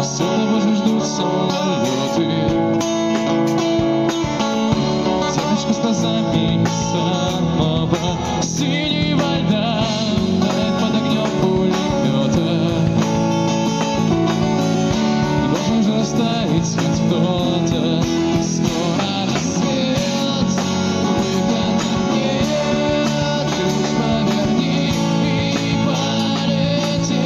Все того же ждут самолеты. Девочка с глазами самого синего льда тает под огнем пулемета. Должен же растаять хоть кто-то. Скоро рассвет, выхода нет. Ключ поверни и полетели.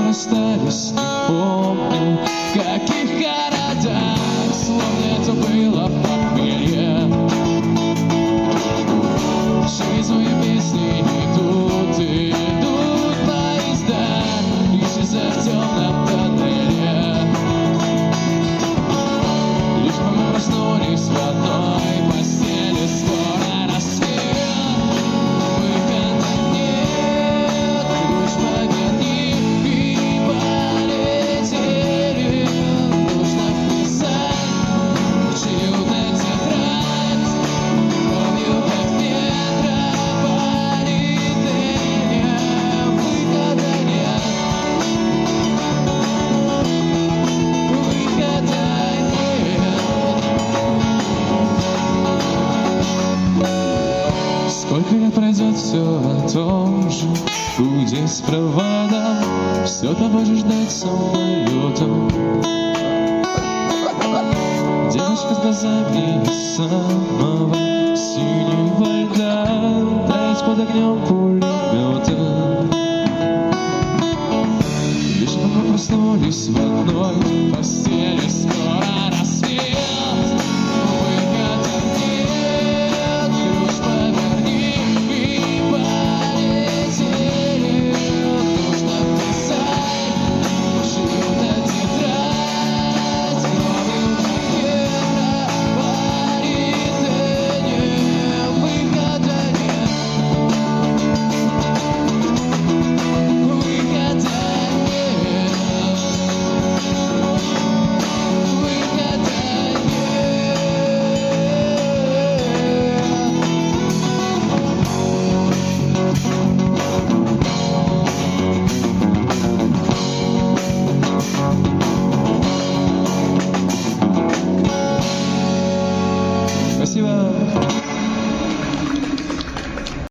Расстались, не помню, в каких городах, словно это было похмелье. Через мои песни идут поезда, исчезая в темном тоннеле. Лишь бы мы проснулись в одной постели. Скоро рассвет, выхода нет. Ключ поверни. Сколько лет пройдет, все о том же, гудеть с проводом, все того же ждать самолетом. Девочка с глазами самого синего льда тает под огнем пулемета. Лишь бы мы проснулись в одной постели. Скоро рассвет. Спасибо.